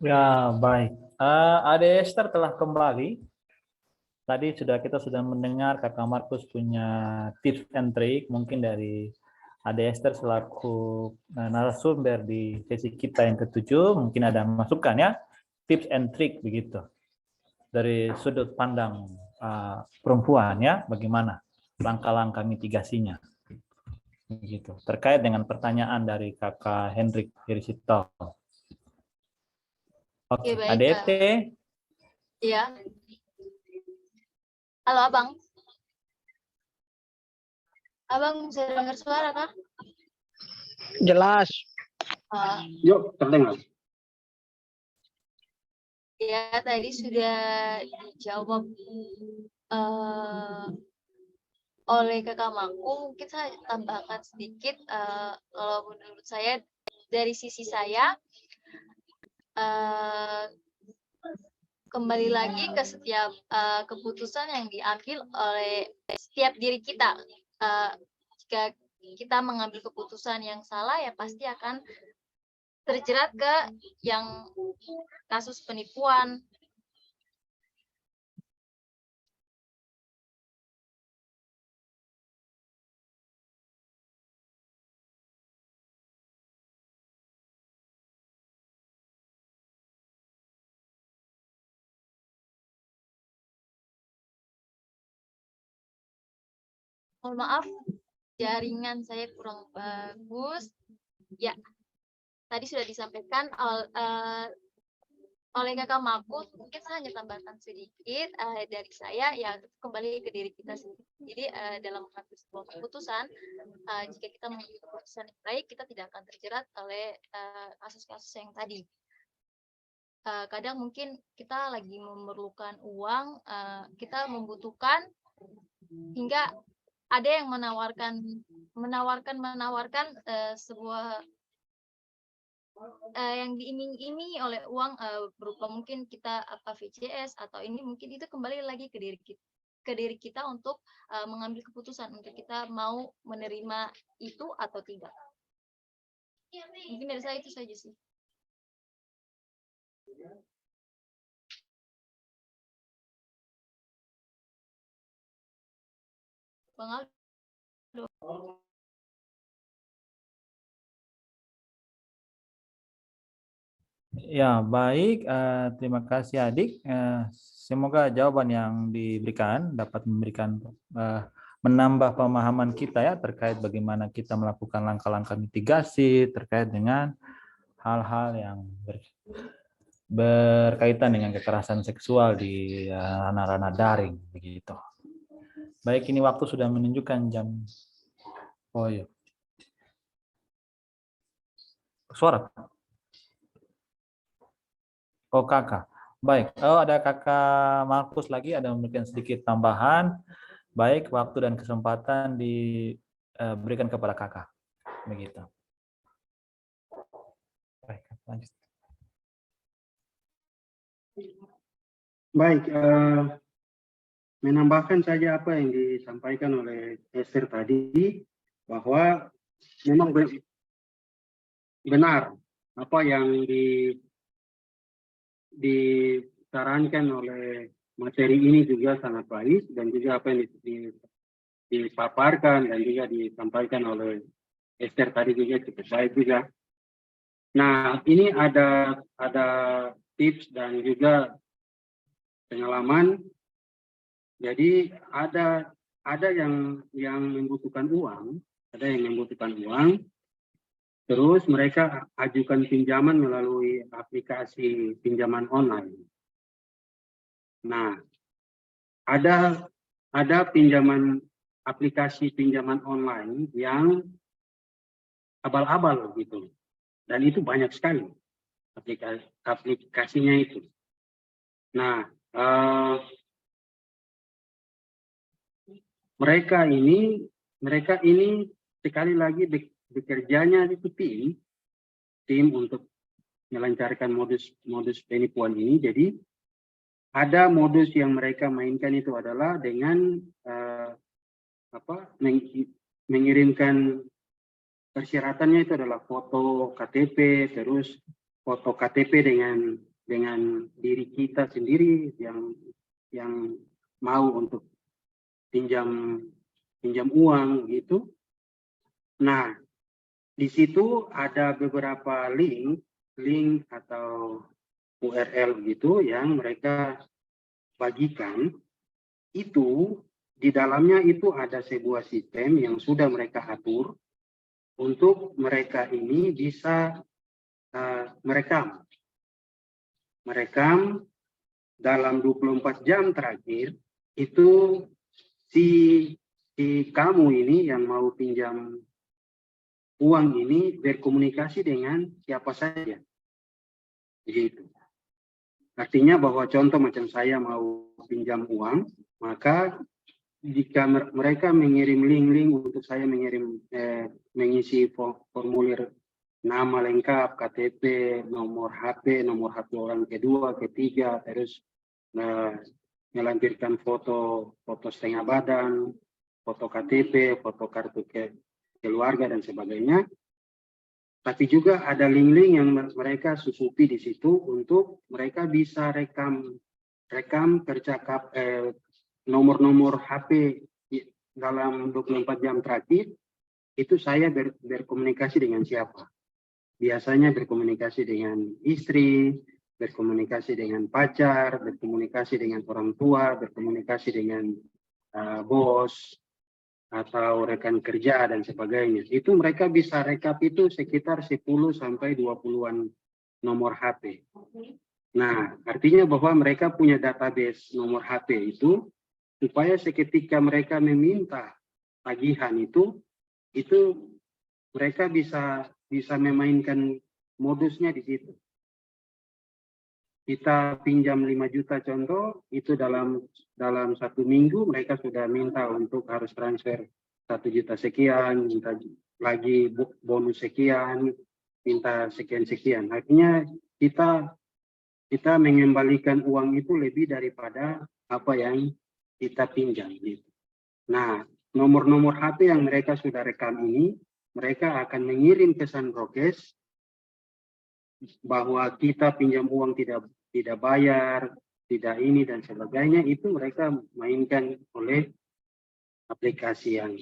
Ya, baik. Ade Esther telah kembali. Tadi kita sudah mendengar Kakak Markus punya tips and trick, mungkin dari Ade Esther selaku narasumber di sesi kita yang ke-7, mungkin ada masukan ya, tips and trick begitu. Dari sudut pandang perempuan ya, bagaimana langkah-langkah mitigasinya. Begitu. Terkait dengan pertanyaan dari Kakak Hendrik Hirisito. Oke, baik. ADT. Iya. Halo, Abang. Abang bisa dengar suara, kah? Jelas. Yuk, terdengar. Ya, tadi sudah dijawab oleh Kakak Mangku. Mungkin saya tambahkan sedikit. Kalau menurut saya, dari sisi saya, kembali lagi ke setiap keputusan yang diambil oleh setiap diri kita. Jika kita mengambil keputusan yang salah, ya pasti akan terjerat ke yang kasus penipuan. Mohon maaf, jaringan saya kurang bagus. Ya, tadi sudah disampaikan oleh Kakak Mahfud, mungkin saya hanya tambahkan sedikit dari saya, ya kembali ke diri kita sendiri. Jadi dalam mengambil sebuah keputusan, jika kita mengambil keputusan yang baik, kita tidak akan terjerat oleh kasus-kasus yang tadi. Kadang mungkin kita lagi memerlukan uang, kita membutuhkan, hingga ada yang menawarkan sebuah yang diiming-imingi oleh uang, berupa mungkin kita VCS atau ini, mungkin itu kembali lagi ke diri kita untuk mengambil keputusan untuk kita mau menerima itu atau tidak. Mungkin dari saya itu saja sih. Bang Aldo. Ya, baik. Terima kasih adik. Semoga jawaban yang diberikan dapat memberikan menambah pemahaman kita ya terkait bagaimana kita melakukan langkah-langkah mitigasi terkait dengan hal-hal yang berkaitan dengan kekerasan seksual di ranah-ranah daring begitu. Baik, ini waktu sudah menunjukkan jam. Oh iya. Suara. Oh kakak. Baik. Oh ada kakak Markus lagi ada memberikan sedikit tambahan. Baik, waktu dan kesempatan diberikan kepada kakak. Begitu. Baik, lanjut. Baik, menambahkan saja apa yang disampaikan oleh Esther tadi, bahwa memang benar apa yang disarankan oleh materi ini juga sangat baik, dan juga apa yang dipaparkan dan juga disampaikan oleh Esther tadi juga cukup baik juga. Nah, ini ada tips dan juga pengalaman. Jadi ada yang membutuhkan uang, terus mereka ajukan pinjaman melalui aplikasi pinjaman online. Nah, ada aplikasi pinjaman online yang abal-abal gitu, dan itu banyak sekali aplikasinya itu. Nah, mereka ini sekali lagi bekerjanya itu tim untuk melancarkan modus penipuan ini. Jadi ada modus yang mereka mainkan itu adalah dengan mengirimkan persyaratannya itu adalah foto KTP, terus foto KTP dengan diri kita sendiri yang mau untuk pinjam uang gitu. Nah, di situ ada beberapa link atau URL gitu yang mereka bagikan. Itu di dalamnya itu ada sebuah sistem yang sudah mereka atur untuk mereka ini bisa merekam dalam 24 jam terakhir itu si kamu ini yang mau pinjam uang ini berkomunikasi dengan siapa saja. Begitu. Artinya bahwa contoh macam saya mau pinjam uang, maka jika mereka mengirim link untuk saya mengisi formulir nama lengkap, KTP, nomor HP orang kedua, ketiga, terus melampirkan foto setengah badan, foto KTP, foto kartu keluarga dan sebagainya. Tapi juga ada link-link yang mereka susupi di situ untuk mereka bisa rekam nomor-nomor HP dalam 24 jam terakhir itu saya berkomunikasi dengan siapa. Biasanya berkomunikasi dengan istri, berkomunikasi dengan pacar, berkomunikasi dengan orang tua, berkomunikasi dengan bos, atau rekan kerja dan sebagainya. Itu mereka bisa rekap itu sekitar 10 sampai 20-an nomor HP. Nah, artinya bahwa mereka punya database nomor HP itu supaya seketika mereka meminta tagihan itu mereka bisa memainkan modusnya di situ. Kita pinjam 5 juta contoh, itu dalam 1 minggu mereka sudah minta untuk harus transfer 1 juta sekian, minta lagi bonus sekian, minta sekian-sekian. Artinya kita mengembalikan uang itu lebih daripada apa yang kita pinjam. Gitu. Nah, nomor-nomor HP yang mereka sudah rekam ini, mereka akan mengirim pesan prokes bahwa kita pinjam uang tidak bayar, tidak ini dan sebagainya, itu mereka mainkan oleh aplikasi yang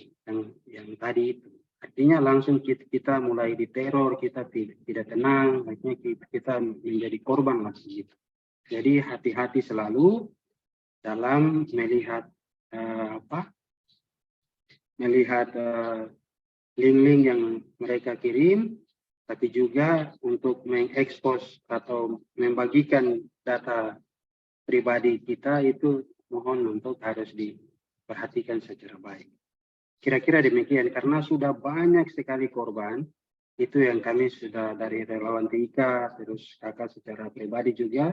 tadi itu. Artinya langsung kita mulai diteror, kita tidak tenang, artinya kita menjadi korban langsung gitu. Jadi hati-hati selalu dalam melihat link-link yang mereka kirim, tapi juga untuk mengekspos atau membagikan data pribadi kita itu mohon untuk harus diperhatikan secara baik. Kira-kira demikian, karena sudah banyak sekali korban, itu yang kami sudah dari relawan TIK, terus kakak secara pribadi juga,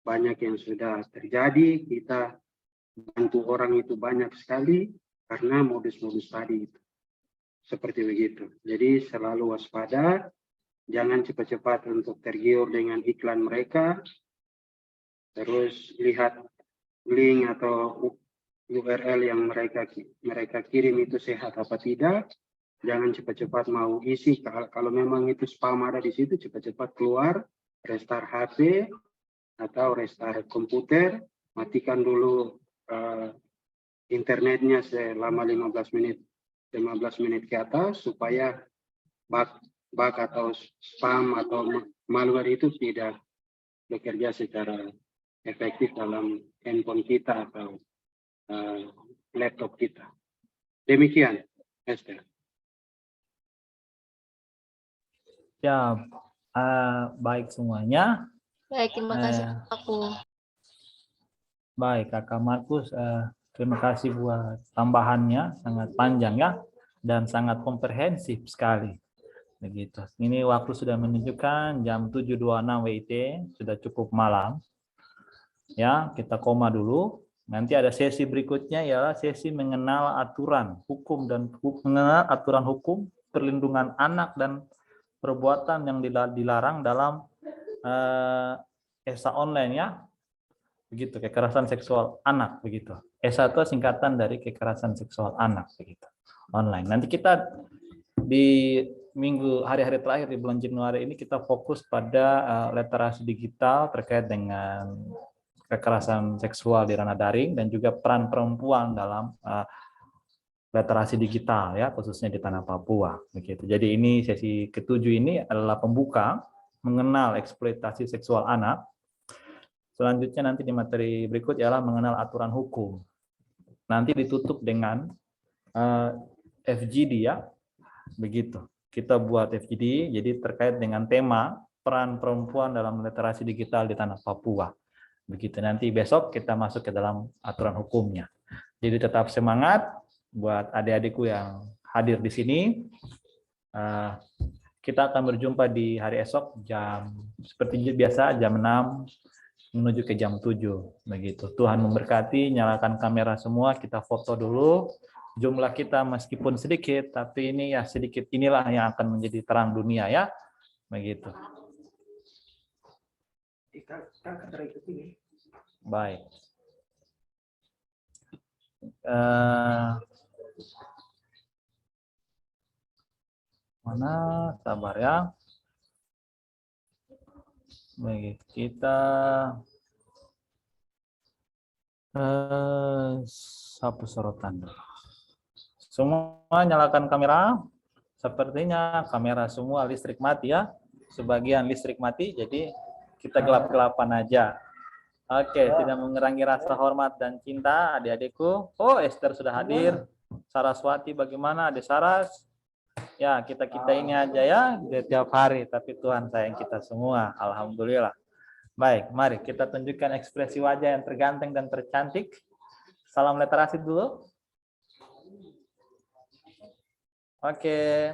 banyak yang sudah terjadi, kita bantu orang itu banyak sekali, karena modus-modus tadi itu. Seperti begitu. Jadi selalu waspada, jangan cepat-cepat untuk tergiur dengan iklan mereka, terus lihat link atau URL yang mereka kirim itu sehat apa tidak. Jangan cepat-cepat mau isi. Kalau memang itu spam ada di situ, cepat-cepat keluar, restart HP atau restart komputer, matikan dulu internetnya selama 15 menit ke atas supaya bug atau spam atau malware itu tidak bekerja secara efektif dalam handphone kita atau laptop kita. Demikian, Esther. Ya, baik semuanya. Baik, terima kasih aku. Baik, Kakak Markus, terima kasih buat tambahannya, sangat panjang ya, dan sangat komprehensif sekali. Begitu. Ini waktu sudah menunjukkan jam 7.26 WIT, sudah cukup malam. Ya, kita koma dulu. Nanti ada sesi berikutnya ialah sesi mengenal aturan hukum perlindungan anak dan perbuatan yang dilarang dalam ESA online ya. Begitu, kekerasan seksual anak begitu. ESA itu singkatan dari kekerasan seksual anak begitu. Online. Nanti kita di hari-hari terakhir di bulan Januari ini kita fokus pada literasi digital terkait dengan kekerasan seksual di ranah daring dan juga peran perempuan dalam literasi digital ya, khususnya di tanah Papua begitu. Jadi ini sesi ke-7 ini adalah pembuka mengenal eksploitasi seksual anak. Selanjutnya nanti di materi berikut ialah mengenal aturan hukum. Nanti ditutup dengan FGD ya. Begitu. Kita buat FGD jadi terkait dengan tema peran perempuan dalam literasi digital di tanah Papua. Begitu, nanti besok kita masuk ke dalam aturan hukumnya. Jadi tetap semangat buat adik-adikku yang hadir di sini. Kita akan berjumpa di hari esok seperti biasa jam 6 menuju ke jam 7. Begitu. Tuhan memberkati, nyalakan kamera semua, kita foto dulu. Jumlah kita meskipun sedikit, tapi ini ya sedikit inilah yang akan menjadi terang dunia ya. Begitu. Baik. Mana sabar ya. Baik, kita sapu sorotan. Semua nyalakan kamera. Sepertinya kamera semua listrik mati ya. Sebagian listrik mati, jadi kita gelap-gelapan aja. Oke, tidak mengurangi rasa hormat dan cinta adik-adikku. Oh, Esther sudah hadir. Saraswati bagaimana? Ada Saras? Ya, kita ini aja ya setiap hari, tapi Tuhan sayang kita semua. Alhamdulillah. Baik, mari kita tunjukkan ekspresi wajah yang terganteng dan tercantik. Salam literasi dulu. Oke.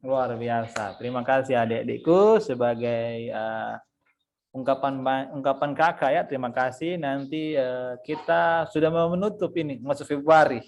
Luar biasa. Terima kasih adik-adikku sebagai ungkapan kakak ya. Terima kasih. Nanti kita sudah mau menutup ini masuk Februari.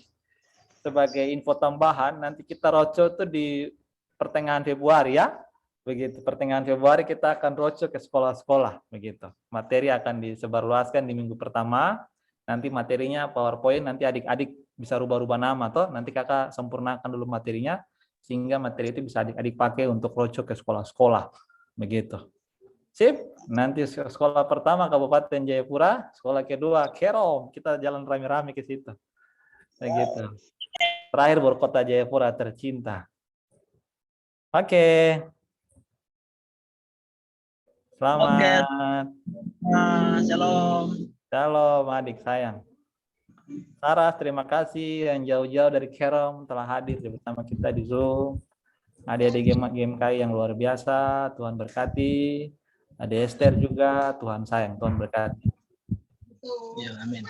Sebagai info tambahan, nanti kita roco itu di pertengahan Februari ya. Begitu, pertengahan Februari kita akan roco ke sekolah-sekolah. Begitu. Materi akan disebarluaskan di minggu pertama. Nanti materinya PowerPoint, nanti adik-adik bisa rubah-rubah nama toh. Nanti kakak sempurnakan dulu materinya sehingga materi itu bisa adik-adik pakai untuk roco ke sekolah-sekolah. Begitu. Sip. Nanti sekolah pertama Kabupaten Jayapura, sekolah kedua Kerom. Kita jalan rame-rame ke situ. Begitu. Terakhir baru kota Jayapura tercinta. Oke. Selamat. Shalom. Shalom adik sayang. Saras, terima kasih yang jauh-jauh dari Kerom telah hadir bersama kita di Zoom. Adik-adik GMKI yang luar biasa, Tuhan berkati. Ada Esther juga, Tuhan sayang, Tuhan berkati. Ya, amin.